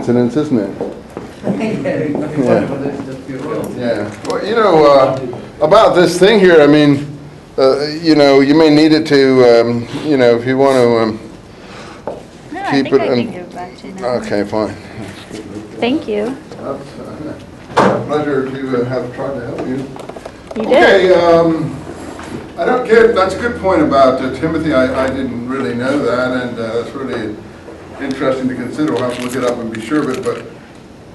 coincidence, isn't it? Yeah. Well, you know, about this thing here, I mean, you know, you may need it to, you know, if you want to No, keep I think it. I can give it back to you now. Okay, fine. Thank you. Pleasure to have tried to help you. You Okay, did. I don't get, that's a good point about Timothy. I didn't really know that, and that's really interesting to consider. We'll have to look it up and be sure of it. But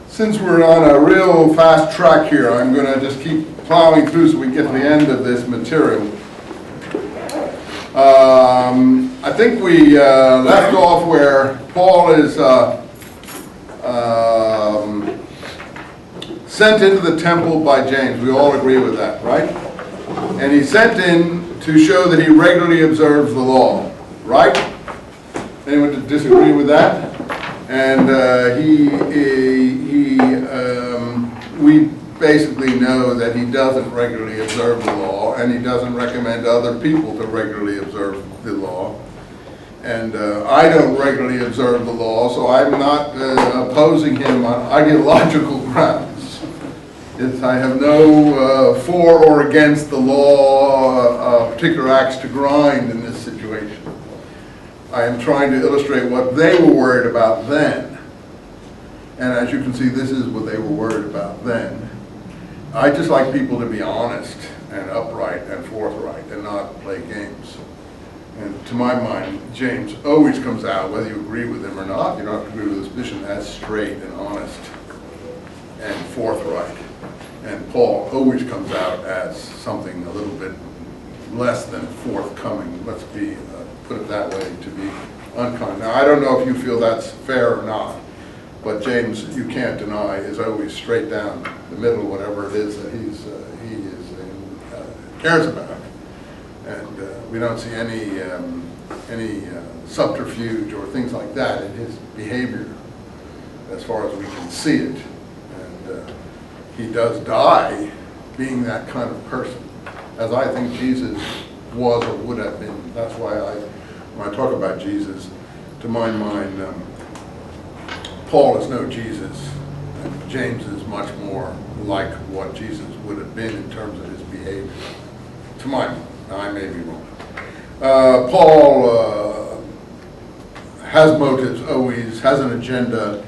since we're on a real fast track here, I'm going to just keep plowing through so we get to the end of this material. I think we left off where Paul is sent into the temple by James. We all agree with that, right? And he's sent in to show that he regularly observes the law, right? Anyone disagree with that? And we basically know that he doesn't regularly observe the law, and he doesn't recommend other people to regularly observe the law. And I don't regularly observe the law, so I'm not opposing him on ideological grounds. I have no for or against the law, particular axe to grind in this situation. I am trying to illustrate what they were worried about then. And as you can see, this is what they were worried about then. I just like people to be honest and upright and forthright and not play games. And to my mind, James always comes out, whether you agree with him or not, you don't have to agree with his position, as straight and honest and forthright. And Paul always comes out as something a little bit less than forthcoming. Let's be, put it that way, to be unkind. Now, I don't know if you feel that's fair or not, but James, you can't deny, is always straight down the middle, whatever it is that he cares about. And we don't see any subterfuge or things like that in his behavior, as far as we can see it. And he does die being that kind of person, as I think Jesus was or would have been. That's why when I talk about Jesus, to my mind, Paul is no Jesus, and James is much more like what Jesus would have been in terms of his behavior, to my mind. Now, I may be wrong. Paul has motives always, has an agenda.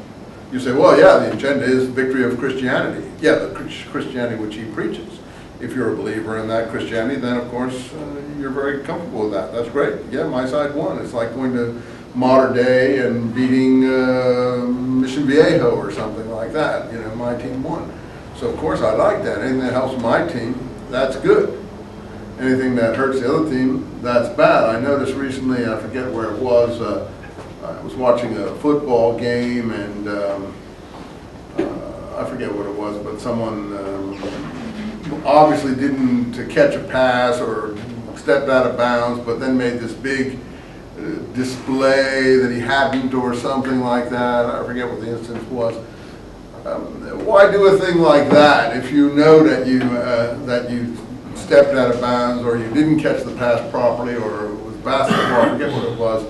You say, well, yeah, the agenda is victory of Christianity. Yeah, the Christianity which he preaches. If you're a believer in that Christianity, then of course you're very comfortable with that. That's great. Yeah, my side won. It's like going to Mater Dei and beating Mission Viejo or something like that. You know, my team won. So of course I like that. Anything that helps my team, that's good. Anything that hurts the other team, that's bad. I noticed recently, I forget where it was, I was watching a football game, and I forget what it was, but someone obviously didn't catch a pass or stepped out of bounds, but then made this big display that he hadn't or something like that. I forget what the instance was. Why do a thing like that if you know that you stepped out of bounds, or you didn't catch the pass properly, or it was basketball, I forget what it was.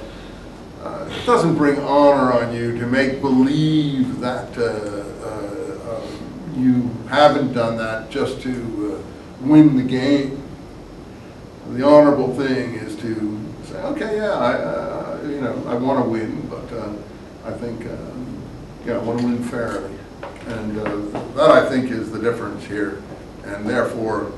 It doesn't bring honor on you to make believe that you haven't done that just to win the game. The honorable thing is to say, okay, yeah, you know, I want to win, but I think, I want to win fairly. And that, I think, is the difference here. And therefore,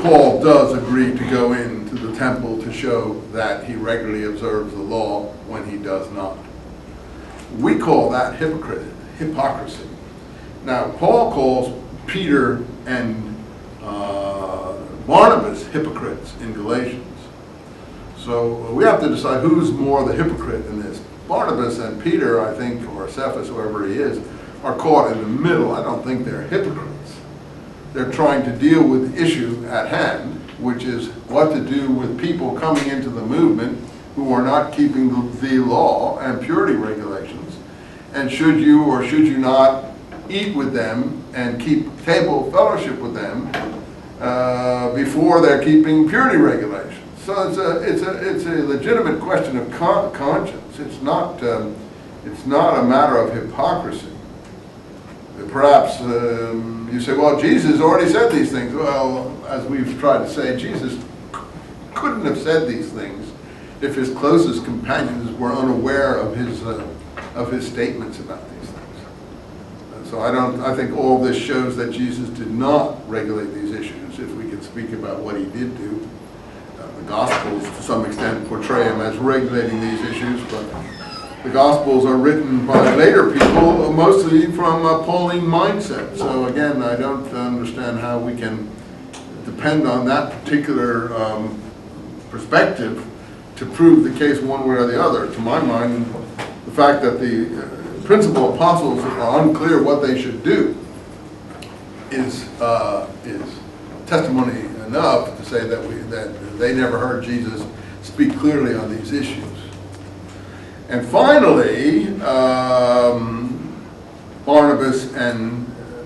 Paul does agree to go into the temple to show that he regularly observes the law when he does not. We call that hypocrisy. Now, Paul calls Peter and Barnabas hypocrites in Galatians. So we have to decide who's more the hypocrite in this. Barnabas and Peter, I think, or Cephas, whoever he is, are caught in the middle. I don't think they're hypocrites. They're trying to deal with the issue at hand, which is what to do with people coming into the movement who are not keeping the law and purity regulations, and should you or should you not eat with them and keep table fellowship with them before they're keeping purity regulations. So it's a legitimate question of conscience. It's not It's not a matter of hypocrisy. Perhaps you say, well, Jesus already said these things. Well, as we've tried to say, Jesus couldn't have said these things if his closest companions were unaware of his statements about these things. So I think all this shows that Jesus did not regulate these issues, if we can speak about what he did do. The Gospels, to some extent, portray him as regulating these issues, but the Gospels are written by later people, mostly from a Pauline mindset. So again, I don't understand how we can depend on that particular perspective to prove the case one way or the other. To my mind, the fact that the principal apostles are unclear what they should do is testimony enough to say that they never heard Jesus speak clearly on these issues. And finally, Barnabas and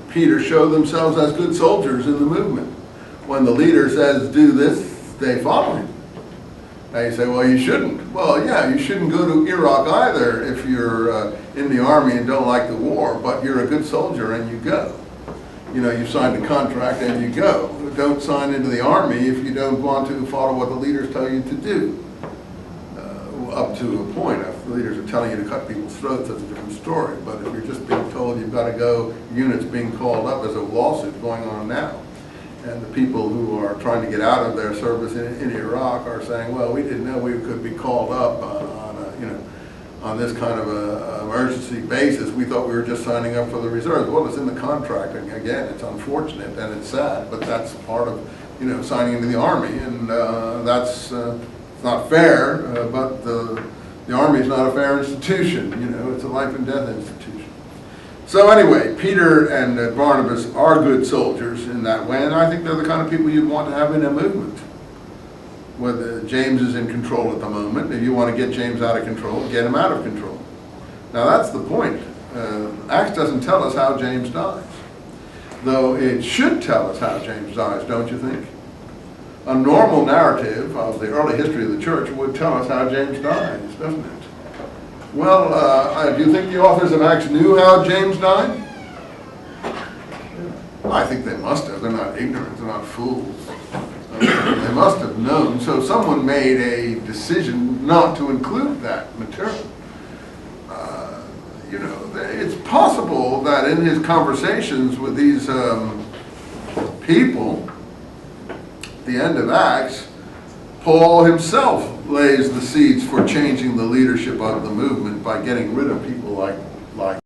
Peter show themselves as good soldiers in the movement. When the leader says, do this, they follow him. Now you say, well, you shouldn't. Well, yeah, you shouldn't go to Iraq either if you're in the army and don't like the war, but you're a good soldier and you go. You know, you signed a contract and you go. Don't sign into the army if you don't want to follow what the leaders tell you to do. Up to a point. If the leaders are telling you to cut people's throats, that's a different story. But if you're just being told you've got to go, units being called up, as a lawsuit going on now. And the people who are trying to get out of their service in Iraq are saying, well, we didn't know we could be called up on this kind of a emergency basis. We thought we were just signing up for the reserves. Well, it's in the contract. And again, it's unfortunate and it's sad, but that's part of signing into the army, and that's it's not fair. But the army is not a fair institution. It's a life and death institution. So anyway, Peter and Barnabas are good soldiers in that way, and I think they're the kind of people you'd want to have in a movement. Whether James is in control at the moment, if you want to get James out of control, get him out of control. Now that's the point. Acts doesn't tell us how James dies, though it should tell us how James dies, don't you think? A normal narrative of the early history of the church would tell us how James dies, doesn't it? Well, do you think the authors of Acts knew how James died? I think they must have. They're not ignorant. They're not fools. They must have known. So someone made a decision not to include that material. It's possible that in his conversations with these people, at the end of Acts, Paul himself lays the seeds for changing the leadership of the movement by getting rid of people like